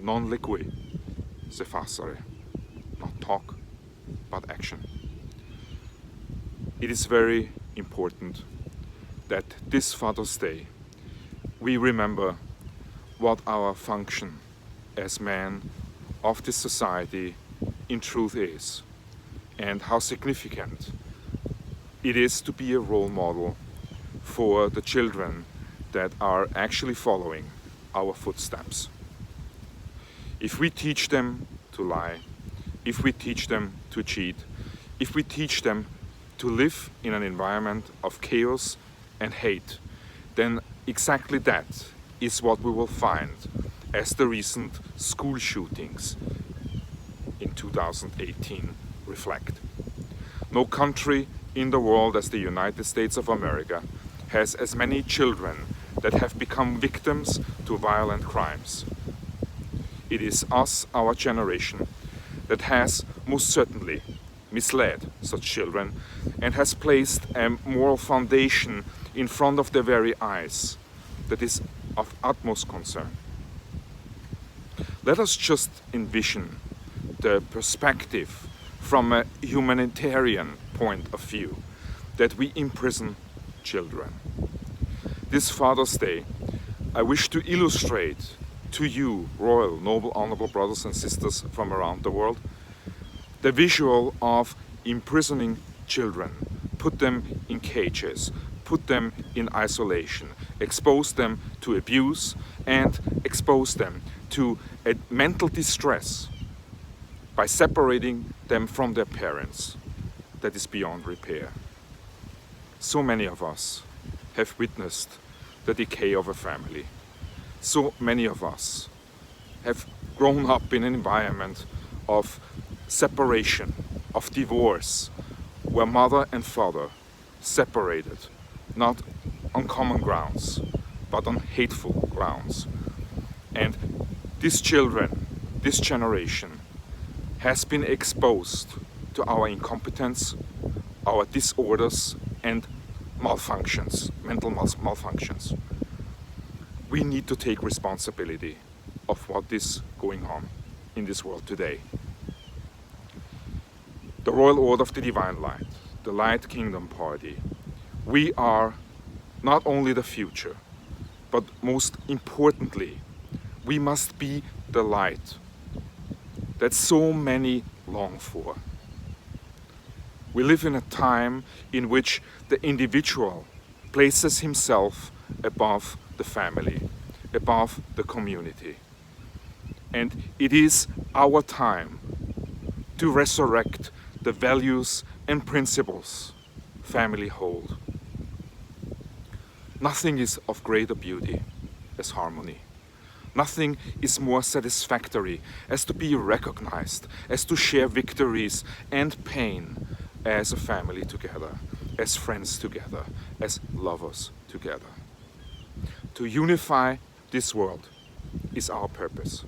non liqui se facere, not talk, but action. It is very important that this Father's Day we remember what our function as men of this society in truth is, and how significant it is to be a role model for the children that are actually following our footsteps. If we teach them to lie, if we teach them to cheat, if we teach them to live in an environment of chaos and hate, then exactly that is what we will find as the recent school shootings in 2018 reflect. No country in the world as the United States of America has as many children that have become victims to violent crimes. It is us, our generation, that has most certainly misled such children and has placed a moral foundation in front of their very eyes that is of utmost concern. Let us just envision the perspective from a humanitarian point of view that we imprison children. This Father's Day, I wish to illustrate to you, royal, noble, honorable brothers and sisters from around the world, the visual of imprisoning children, put them in cages, put them in isolation, expose them to abuse, and expose them to a mental distress by separating them from their parents that is beyond repair. So many of us have witnessed the decay of a family. So many of us have grown up in an environment of separation, of divorce, where mother and father separated, not on common grounds, but on hateful grounds. And these children, this generation, has been exposed to our incompetence, our disorders and malfunctions, mental malfunctions. We need to take responsibility of what is going on in this world today. The Royal Order of the Divine Light, the Light Kingdom Party, we are not only the future, but most importantly, we must be the light that so many long for. We live in a time in which the individual places himself above the family, above the community. And it is our time to resurrect the values and principles family hold. Nothing is of greater beauty as harmony. Nothing is more satisfactory as to be recognized, as to share victories and pain as a family together, as friends together, as lovers together. To unify this world is our purpose.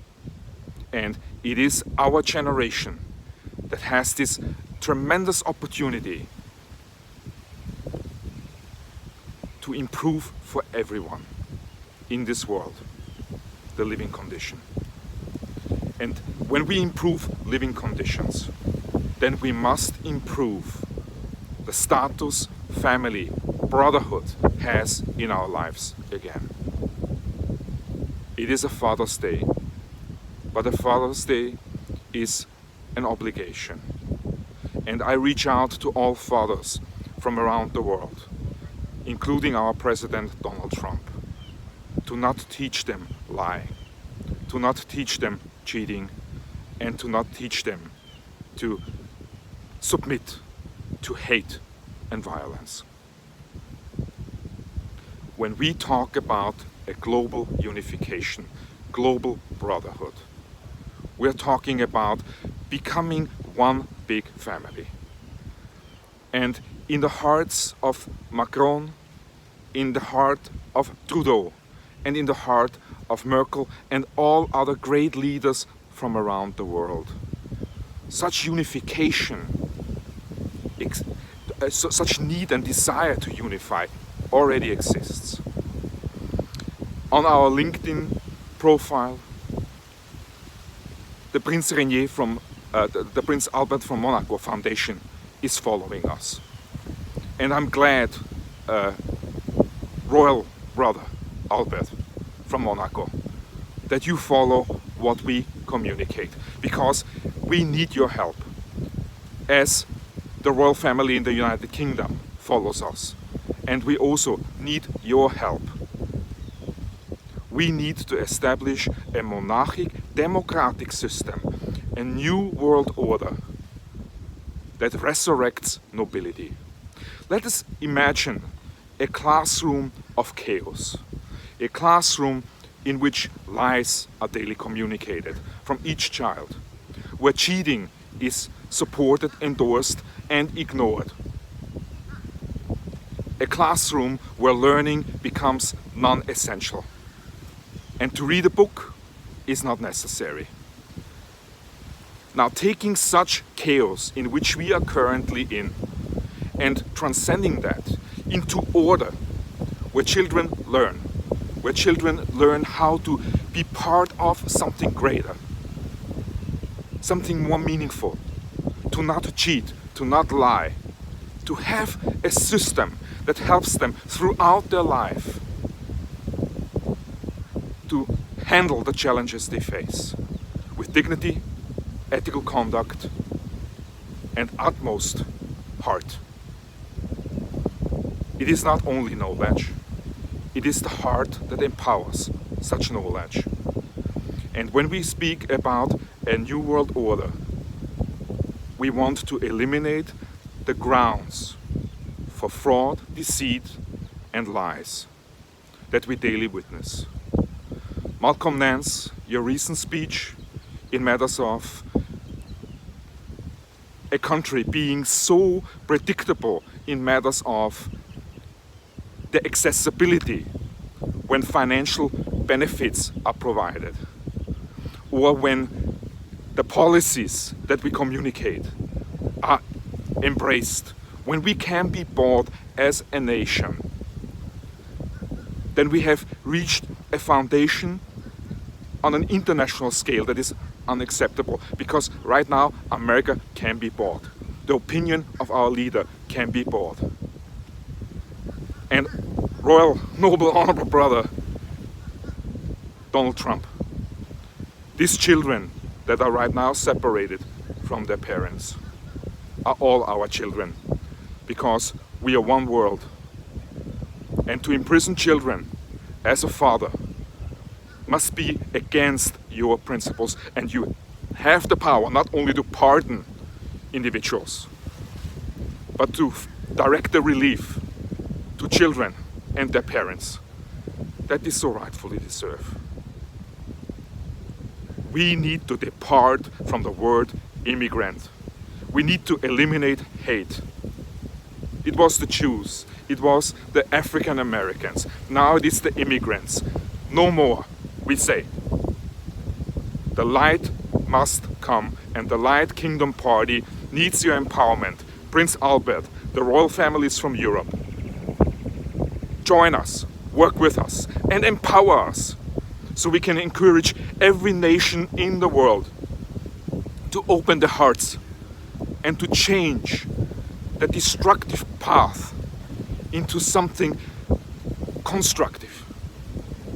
And it is our generation that has this tremendous opportunity to improve for everyone in this world the living condition. And when we improve living conditions, then we must improve the status family, brotherhood has in our lives again. It is a Father's Day, but a Father's Day is an obligation. And I reach out to all fathers from around the world, including our President Donald Trump, to not teach them lying, to not teach them cheating, and to not teach them to submit to hate and violence. When we talk about a global unification, global brotherhood, we're talking about becoming one big family. And in the hearts of Macron, in the heart of Trudeau, and in the heart of Merkel and all other great leaders from around the world, such unification, such need and desire to unify already exists. On our LinkedIn profile, the Prince Rainier from the Prince Albert from Monaco Foundation is following us. And I'm glad Royal Brother Albert from Monaco that you follow what we communicate, because we need your help as the royal family in the United Kingdom follows us, and we also need your help. We need to establish a monarchic democratic system, a new world order that resurrects nobility. Let us imagine a classroom of chaos, a classroom in which lies are daily communicated from each child, where cheating is supported, endorsed, and ignored. A classroom where learning becomes non-essential, and to read a book is not necessary. Now, taking such chaos in which we are currently in and transcending that into order, where children learn how to be part of something greater, something more meaningful, to not cheat, to not lie, to have a system that helps them throughout their life to handle the challenges they face with dignity, ethical conduct, and utmost heart. It is not only knowledge, it is the heart that empowers such knowledge. And when we speak about a new world order, we want to eliminate the grounds for fraud, deceit, and lies that we daily witness. Malcolm Nance, your recent speech in matters of a country being so predictable in matters of the accessibility when financial benefits are provided, or when the policies that we communicate are embraced, when we can be bought as a nation, then we have reached a foundation on an international scale that is unacceptable, because right now America can be bought. The opinion of our leader can be bought. And Royal, Noble, Honorable Brother Donald Trump, these children that are right now separated from their parents are all our children, because we are one world. And to imprison children as a father must be against your principles, and you have the power not only to pardon individuals, but to direct the relief to children and their parents that they so rightfully deserve. We need to depart from the word immigrant. We need to eliminate hate. It was the Jews, it was the African Americans, now it is the immigrants. No more, we say. The light must come, and the Light Kingdom Party needs your empowerment. Prince Albert, the royal families from Europe. Join us, work with us, and empower us, so we can encourage every nation in the world to open their hearts and to change the destructive path into something constructive,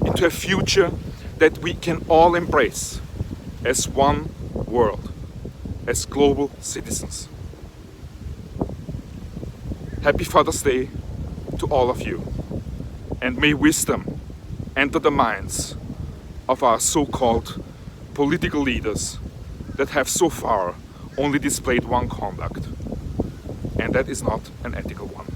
into a future that we can all embrace as one world, as global citizens. Happy Father's Day to all of you, and may wisdom enter the minds of our so-called political leaders that have so far only displayed one conduct, and that is not an ethical one.